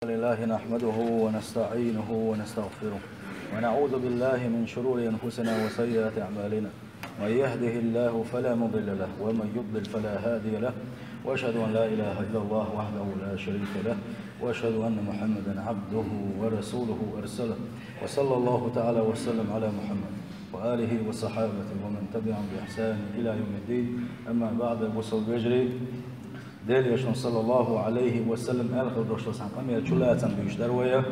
لله نحمده ونستعينه ونستغفره ونعوذ بالله من شرور أنفسنا وسيئات أعمالنا. من يهده الله فلا مضل له ومن يضلل فلا هادي له، وأشهد أن لا إله إلا الله وحده لا شريك له، وأشهد أن محمدا عبده ورسوله أرسله، وصلى الله تعالى وسلم على محمد وآله وصحابته ومن تبعهم بإحسان إلى يوم الدين. أما بعد، وصل بجري ديليشن صلى الله عليه وسلم ألقى دوشة سانقام يجلاتن بيشترويا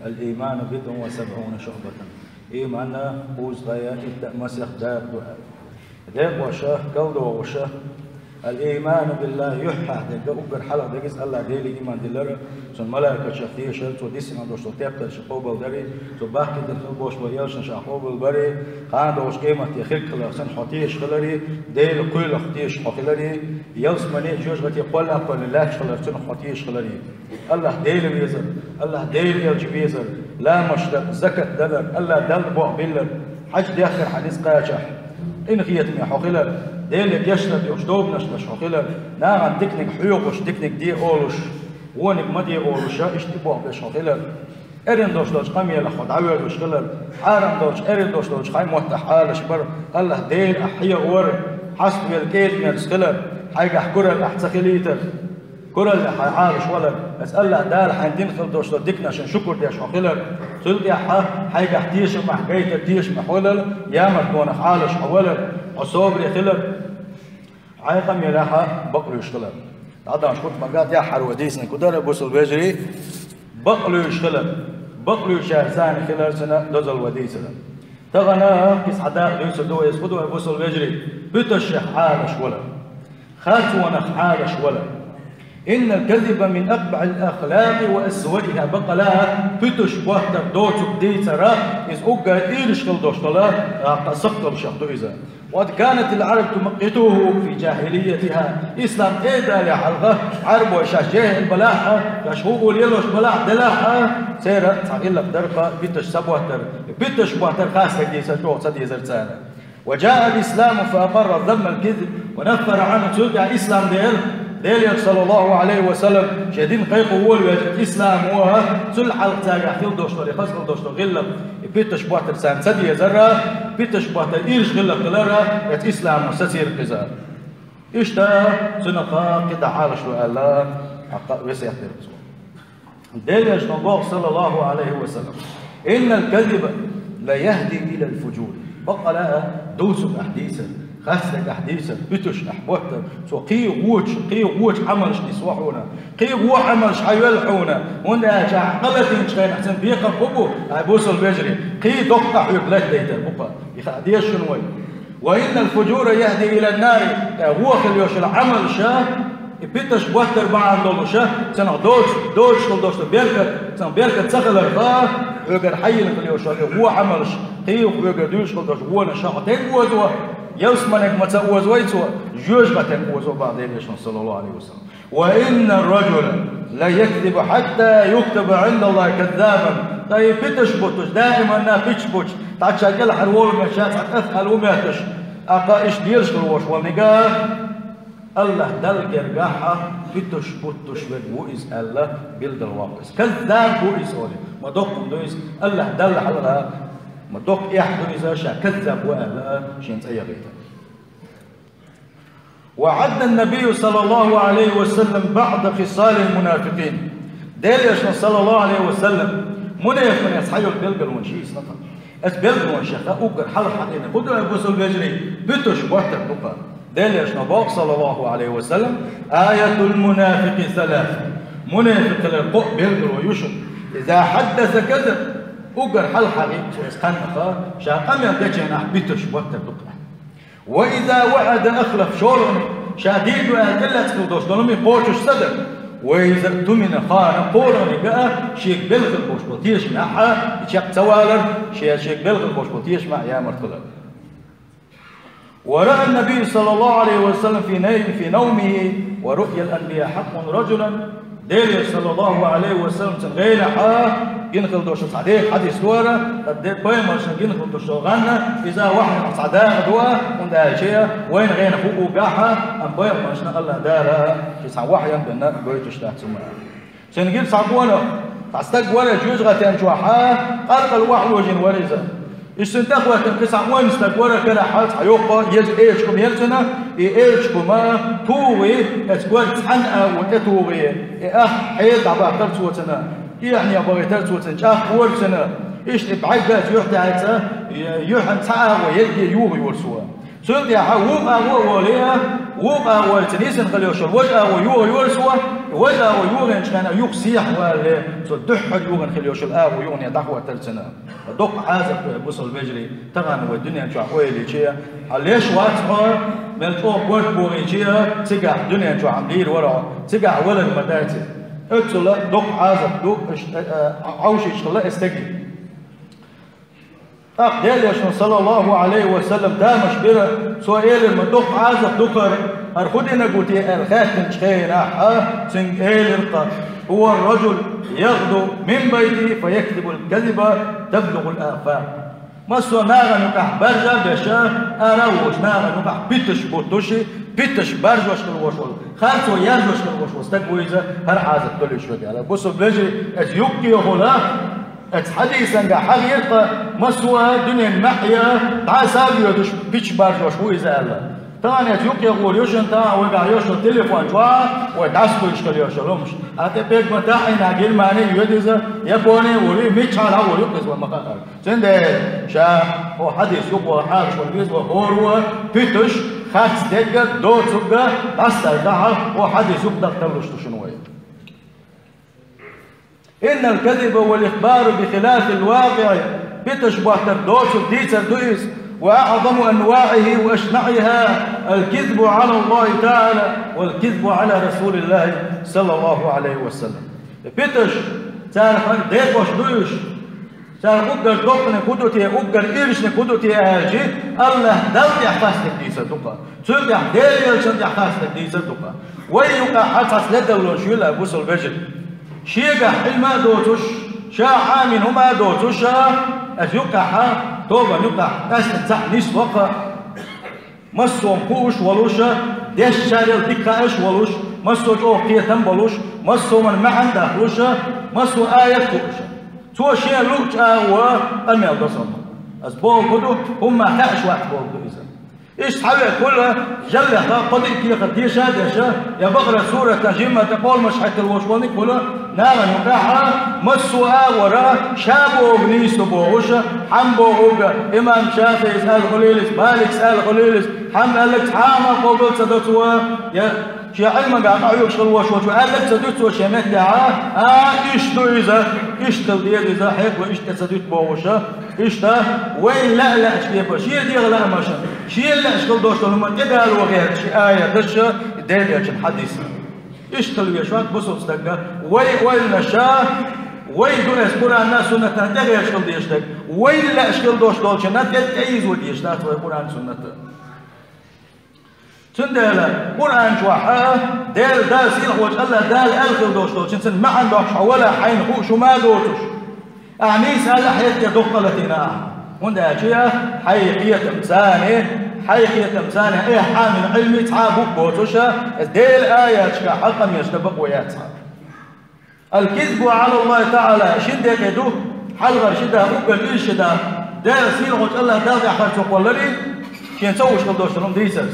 الإيمان بضع وسبعون شعبة. إيماننا أوز غاية مسيح داب داب وشاه قول وشاه الإيمان بالله يحى دقة أكبر حلقة دقيس الله ديلي إيمان دلرا سن ملائكة شخصية شرط وديسنا دوشة تابتر شقوبة ودري تباكي دخل بوش ويالشن شقوبة البري قان دوش قيمة يخلق خلا سن حطيش خلري ديل قيل حطيش حقلري يلس مني جوج غتي قول أقل لا خلر سن حطيش خلري الله ديل بيزر الله ديل يلج بيزر لا مشتق زكاة دلر الله دل بوع بيلر حج دي آخر حديث قاجح إن خيتني حقلر ديلك يشرب يشدوب نشلش حقيلا ناغن تكنيك حيوقش تكنيك دي أولش وونك مدي أولش اشتبوه بش حقيلا إرن دوش قمي لخد عوير وشغلر حارم دوش إرن دوش خاي موتح حالش بر الله ديل أحيا ور حسب الكيد من السخلر حاجة حكرة الأحتخليتر كرة اللي حيعارش ولا أسأل الله دال حندين خل دوش ديكنا عشان شكر ديش حقيلا تقول يا حاجة حتيش مع حكاية تيش محولل يا مردون حالش حولل عصابري خلر عايقم يلاها بقلو يشخلر هذا شكوت مقات يا حروديسني كدر بوصل بيجري بقلو يشخلر بقلو يشارسان خلر سنة دوزل وديسنا تغنى كيس حداء ليس دو يسقطوا بوصل بيجري بتشح حالش ولا خاتونا حالش ولا إن الكذب من أقبح الأخلاق وأسوأها بقلا بتش بوحدر دوتك دي ترى إذ أقا إيرش خلدوش طلا سقط بشخطو إذا وقد كانت العرب تمقته في جاهليتها إسلام إيدا لحلقة عرب وشاش جاهل بلاحة يشهوه ليلوش بلاح دلاحة سيرة تقول لك درقة بتش سبوهتر بتش بوهتر خاصة دي سجوه صدي زرتسانة. وجاء الإسلام فأقر ذم الكذب ونفر عنه تلقى إسلام ديل صلى الله عليه وسلم شدين قيق هو الإسلام هو سل حلق تاجع في الدوشتر يخسر الدوشتر غلق بيتش بواتر سان سدي زرة بيتش بواتر إيش غلق غلرة الإسلام وسسير قزار إشتا سنقا كده عالش وقال وسيح الرسول ديل صلى الله عليه وسلم إن الكذب لا يهدي إلى الفجور بقى لا دوسك أحديثا خاسلك أحديثا بتش أحبوتر سو قي ووش عملش نسوحونا قي وو عملش حيولحونا ونا جا قلتين شخين أحسن بيقر بوبو بوصل بيجري قي دقع يقلت ديتر بقى يخديش شنوي. وإن الفجور يهدي إلى النار هو خليوش العمل شاه بيتش بوتر بعد دولو شاه سنة دوش سنة بيركت سخل الرقاه يقر حي خليوش هو عملش قي ويقر دوش خلدوش هو نشاق تنقوزوا يوسمنك ما تقوز ويتوا جوج بتنقوزوا بعدين صلى الله عليه وسلم. وإن الرجل لا يكذب حتى يكتب عند الله كذابا. طيب بتشبطش دائما نا بتشبطش تعشقل حرول مشات أثقل وماتش أقا إيش ديرش الوش والنجاه الله دل جرجاحة بتشبطش بدويس الله بيلد الواقس كذاب بويس أولي ما دقم دويس الله دل حلها ما دوك يحضر إذا شا كذب وألا شين سيغيتا. وعد النبي صلى الله عليه وسلم بعض خصال المنافقين ديليشن صلى الله عليه وسلم منافق يصحيوا البلغ الونشيس نطق اسبلغ ونشاخا أقر حلق حقينا قدوا يبوسوا البجري بتش بوحتك بقى ديليشن باق صلى الله عليه وسلم آية المنافق ثلاثة منافق للقق بلغ ويشن إذا حدث كذب أقر حل حقيقة إسخانخا شاقم يدجنا بيتش وقت بقرة. وإذا وعد أخلف شورن شديد وأدلة تخلدوش دونمي قوشش صدر. وإذا اؤتمن خان قولن بقى شيك بلغ البوشبوتيش معها يشق توالر شيك بلغ البوشبوتيش مع يا مرتلر. ورأى النبي صلى الله عليه وسلم في نومه ورؤيا الأنبياء حق رجلا ديل صلى الله عليه وسلم تغير ينخل دوش صعديه حديث دورة تبدأ بين مرشان ينخل دوش غنى إذا واحد صعداه دوا وندها شيء وين غير فوق جاحة أم بين مرشان الله دارا تسع واحد بنا بيتش تحت سماه سنجيب صعبونا تعستق ولا جوز غتان جوحا قلق الوحل وجن ورزا استنتقوا تنكسع وين استقوا كلا حالت حيوقا يز ايشكم يلتنا ايشكم توغي اتقوا تحنقا وتتوغي حيد عبا ترسوتنا يعني ابغي ترسوتنا جاك ورسنا ايش بعقات يحتى عيسى يحن تعا ويلقي يوغي ورسوا سلطي حوقا ووليا وقا والتنيسن خليوش الوجأ ويوغ يورسوا وجأ ويوغ كان يوغ سيح ولا صدح يوغ خليوش الآب ويوغ يدعوا تلسنا دق عازق بوصل بجري تغن والدنيا شو اللي شيء ليش واتها من فوق وقت بوري شيء تقع الدنيا شو عملير ورا تقع ولا المداتي اكتل دق عازق دق عوش يشغل استقي أقدر يشون صلى الله عليه وسلم دا مشبرة سؤال المدق عازق دقر أرخدنا قوتي الخاتم شخينا حا سنقال القى هو الرجل يغدو من بيته فيكذب الكذبة تبلغ الآفاق مصر ناغا نقح برجا بشا أروش ناغا نقح بيتش بوتوشي بيتش برجوش كالوشول خالصو يرجوش كالوشول استقويزة هر عازق دولي شوكي على بصر بلجي از يبكي هلا حديثا قا حقيقة مسوى دنيا المحيا تعال سابيو دوش بيتش برجوش هو إذا تاني يوكي يقول يوشن تا ويقع يوشن تليفون جوا وداسكو يشكل يوشلومش أتى بيك متاحين عقل ماني يوديزا يبوني ولي ميتشال هو يوكس والمقاطع سند شا هو حديث يقوى حارش والبيز وهو بيتش خاص دقة دور سبقة تاستا دعا هو حديث يقدر تلوش شنوية إن الكذب والإخبار بخلاف الواقع بتشبه تردوش ديتر دويس وأعظم أنواعه وأشنعها الكذب على الله تعالى والكذب على رسول الله صلى الله عليه وسلم. بيتش تعرف ديكوش دويش تعرف أقدر دوقنا كدوتي أقدر إيرشنا كدوتي أجي الله دلت يحفظك ديسة دوقا تلقى دير يلشن يحفظك ديسة دوقا ويوقع حتى لدولون شولا بوصل بجل شيقا حلما دوتوش شا عامين هما دوتوش أزيوقع توبا نقع أسن تحنيس وقع مصو مكوش ولوشا ديش شارل ديكاش ولوش مصو جوقية تنبلوش مصو من معن داخلوشا مصو آية كوشا تو شيء لوش وأميال دصنا أسبوع كدو هم خاش واحد بوضو إذا إيش حبيب كلها جلها قد كي قديشة ديشة يا بقرة سورة تجمع تقول مش حتى الوشواني كلها نعم نقاها مسوها وراء شابو بنيسو بوغوشة حمبو هوغا إمام شافعي سأل خليلس مالك سأل خليلس حم قالك حاما قبل سدتوا يا شي علما قاعد أعيوك شلوش وشو قالك سدتوا شمت دعاه إشتو إذا إشتو ديال إذا حيك وإشتو سدت بوغوشة إشتو وين لا لا شيء شيء دي غلا ماشا شيء لا شغل دوش لما كده الوغير شي آية دشة ديال يا حديث إشتو يشوات بصوا استقى وين نشا وين دون أسبوع الناس سنة تهتغي أشكال ديشتك وين لا أشكال دوش دولش نتجد أيز وديشتات ويقولان سنة تندهلا قرآن جوحا دال دال سيلح وجه الله دال ألخل دوش دولش نسن ما عندوش ولا حين خوش وما دوتش أعنيس هلا حيث يدق لتنا وندها جيه حيقية تمساني حيقية تمساني إيه حامل علمي تعابوك بوتوشا ديل آيات شكا حقا يشتبق وياتها الكذب على الله تعالى شدة كدو حلغر شدة أقل إيش شدة ديل سيلغوش الله داضي حرشوق واللري كين سوش قدوش لهم ديسر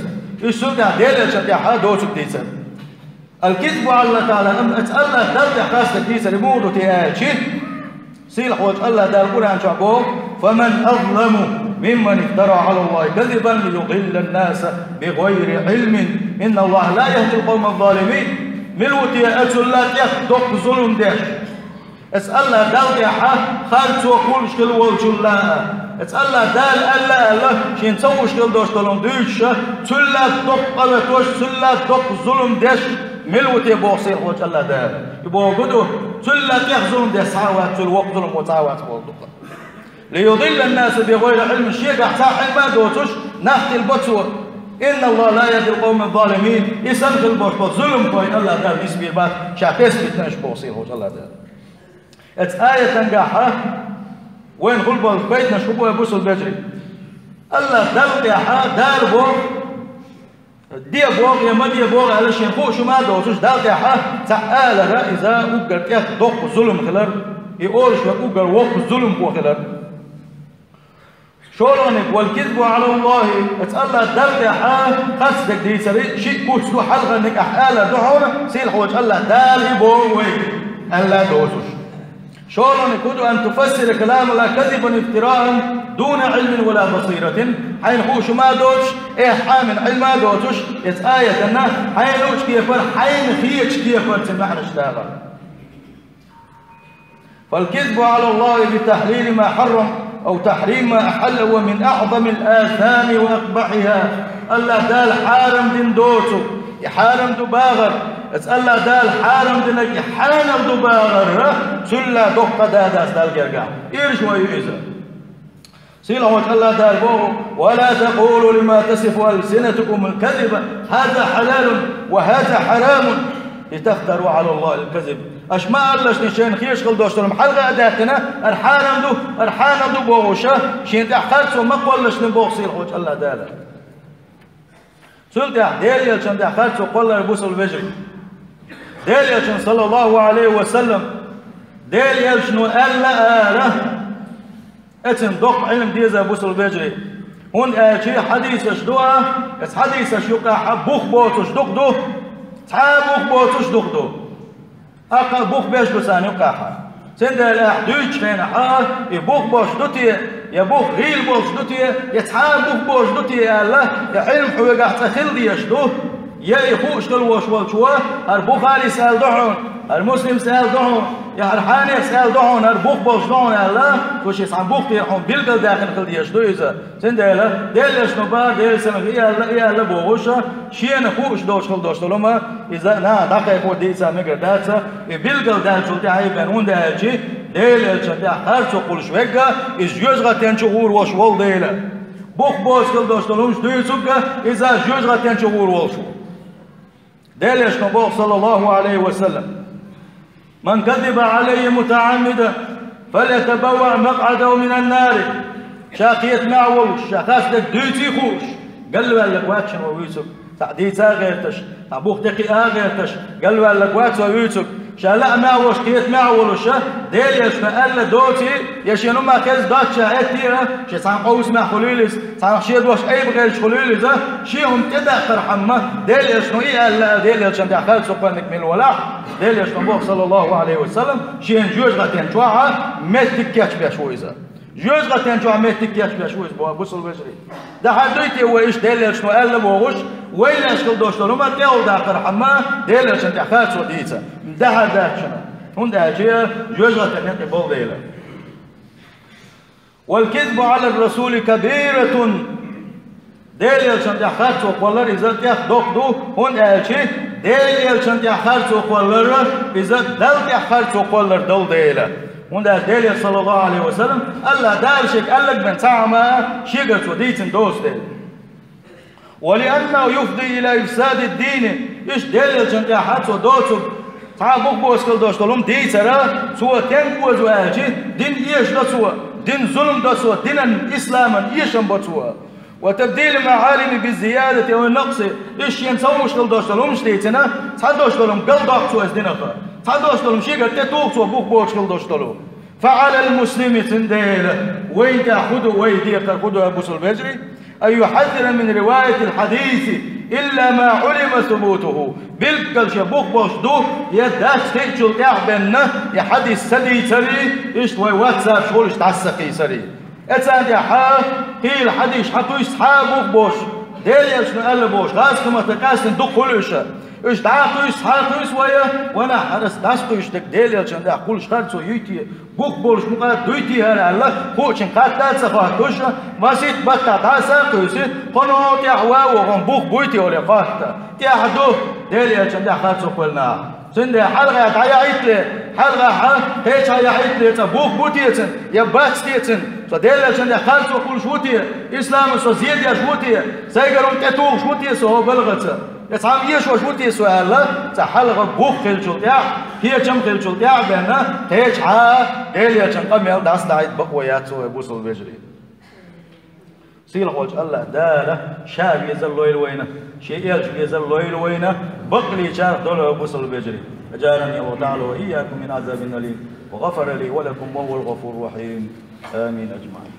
إيش سلطة ديل شديحة دوشك ديسر الكذب على الله تعالى أم أتأله داضي حرشوق ديسر يمودو تياتشي سيلغوش الله دال قرآن شعبوك فمن أظلم ممن افترى على الله كذبا ليضل الناس بغير علم إن الله لا يهدي القوم الظالمين ملوتي أتسلا يخدق ظلم ديش اسألنا دال يحا خالتو كل شكل والجلاء اسألنا دال ألا ألا شين سوو شكل دوش دلون ديش تلا دق ألا توش تلا دق ظلم ديش ملوتي بوصير وجه الله دال يبقى قدو تلا يخ ظلم ديش ساوات تل وق ظلم وتاوات والدق ليضل الناس بغير علم الشيء احتاج علم دوتش نحت البتوة إن الله لا يهدي القوم الظالمين يسمح البطل ظلم كوين الله دار نسبي البات شاكس بتنش بوصير هو الله دار ات آية تنجحها وين غلبوا البيت نشوفوا يبوس البجري الله دلق يا حا دار بو دي بوغ يا ما دي بوغ على شين خو شو ما دوسوش دال تاعها تعال إذا أوجر تاع دوق ظلم خلر يقول شو أوجر وق ظلم بو خلر شلونك والكذب على الله اتسأل دال تاعها قصدك دي سري شيء كوتش له حلقة انك أحاله دعونا سيل حوج الله دال يبوغ ألا دوسوش شلونك كدو أن تفسر كلام الله كذبا افتراء دون علم ولا بصيرة حين هو شو ما دوش إيه حامل علم ما دوتش آية أنه حين وش كيف حين خيش كيف تسمعنا اشتغل فالكذب على الله بتحليل ما حرم أو تحريم ما أحل هو من أعظم الآثام وأقبحها الله دال حارم دين دوتو يحارم دباغر اسأل الله دال حارم دينك يحارم دباغر سلا دقة داداس دال جرقا إيرش ويؤذى سيلا وجه الله دال بوغ ولا تقولوا لما تصف ألسنتكم الكذب هذا حلال وهذا حرام لتفتروا على الله الكذب اش ما قالش نشين خيش خل دوشتلم حلقة أداتنا أرحانم دو بوغوشا شين تحقلت وما قولش نبوغ سيلا وجه الله دال سلطة ديل يلشن تحقلت وقول ربوس البجري ديل يلشن صلى الله عليه وسلم ديل يلشن ألا آله اتن دق علم ديزا بوس البجري هون شي حديث شدوها حديث شيوكا حبوخ بوتوش دق دو تحابوخ بوتوش دق دو أقل بوخ بيش بسان يوكاحا سند الأحدوش خينا حال يبوخ بوش دوتي يبوخ غيل بوش دوتي يتحابوخ بوش دوتي يا الله يحلم حويقا تخل دي يشدوه يا يخوش تلوش والشوا البخاري سأل دعون المسلم سأل دعون يا الحاني سأل دعون البوخ بوش دعون يا الله توش يسعن بوخ تيرحون بيلقل داخل خل دي يشدو إذا سند الله ديل يشنبار ديل سمك يا الله بوغوشا شين خوش دوش خل دوش تلوما إذا نا دقا يخو ديسا مقر داتسا بيلقل داخل شلتي عيبان هون داخل ديل يلشن خارسو قلش وقا إز يوزغا تنشغور وشوال ديلا بوخ بوش خل دوش تلومش دويسوكا إذا يوزغا تنشغور وشوال ديل يشنبوخ صلى الله عليه وسلم من كذب علي متعمدا فليتبوأ مقعده من النار شاقية معولش شاقاس لك دويتي خوش قال له لك واتشن ويوسف تعديتها غيرتش تعبوخ تقيها غيرتش قال له لك واتش ويوسف شالا معوش كيت معولش ديل يشنا ألا دوتي يشينو ما كيز داتشا اتيرا شي صان قوس مع خليلس صان شي دوش اي بغير خليلس شيهم تدا ترحمه ديل يشنو اي ألا ديل يشن دخل سوقنك من الولاح ديل يشنو بوخ صلى الله عليه وسلم شين جوج غتين شوعه متك كاتش بشويزا جوج غتين شوعه متك كاتش بشويز بوصل بجري ده حديتي هو ايش ديل يشنو ألا بوغش وين اشكل دوش لما تيو داخل رحمه ديل يشن دخل سوديتا ده هذا شنو هون ده شيء جوجة تنقي بول ديلا والكذب على الرسول كبيرة ديل يلشن تحخرت وقولر إذا تخدق دو هون ده شيء ديل يلشن تحخرت وقولر إذا دل تحخرت وقولر دل ديلا هون ده ديل صلى الله عليه وسلم الله دال شيك قالك بن تعمى شيقت وديتن دوس ديل ولأنه يفضي إلى إفساد الدين إيش ديل يلشن تحخرت ودوتو تعبوك بوسكل دوشتلهم دي سرا سوى تنقوز وآجي دين إيش دا سوى دين ظلم دا سوى دين إسلاما إيشن با سوى وتبديل المعالم بالزيادة أو النقص إيش ينسوش كل دوشتلهم شتيتنا تعال دوشتلهم قل ضغط سوى ازدنخا تعال دوشتلهم شيء قد تتوق سوى بوك بوسكل دوشتلهم فعلى المسلم تنديل وين تأخذوا وين تأخذوا أبو سلبجري أن يحذر من رواية الحديث إلا ما علم ثبوته بالكل شبوخ بوشدو يداش تيجل تعبنا يحدث سدي سري إشتوي واتساب شغل اشتعسقي سري اتسان يا حا قيل حديث حطو يسحابوخ بوش ديل يشنو قال بوش غاز كما تقاسن دق كلوشا إيش تعاقوا يسحاقوا يسويا وانا حرس داسقوا يشتك ديل يلشن ده كلش خالصو يتي بوك بولش مقاد دويتي هلا الله خوشن قاتات سفاتوشا ماسيت بطا داسا قوسي قنوت يحوا وغن بوك بويتي ولا قاتا تيحدو ديل يلشن ده خالصو قلنا سند حلقة تعيعيت لي حلقة هيك تعيعيت لي بوك بوتيتن يا باتستيتن فديل يلشن ده خالصو كل شوتي إسلام سو زيد يا شوتي سيجرون تتوق شوتي سو بلغته يتعام يشوى شوتي سؤال لا تحلق بوخ خيل شلتيع هي كم خيل شلتيع بيننا هيك ديل يلشن قميل داس دايت بقويات سو بوصل بجري سيل خوش الله داله شاب يزل لويل وينه شيء يزل لويل وينه بقلي شارف دولة وبصل بجري أجارني الله تعالى وإياكم من عذاب أليم وغفر لي ولكم وهو الغفور الرحيم آمين أجمعين.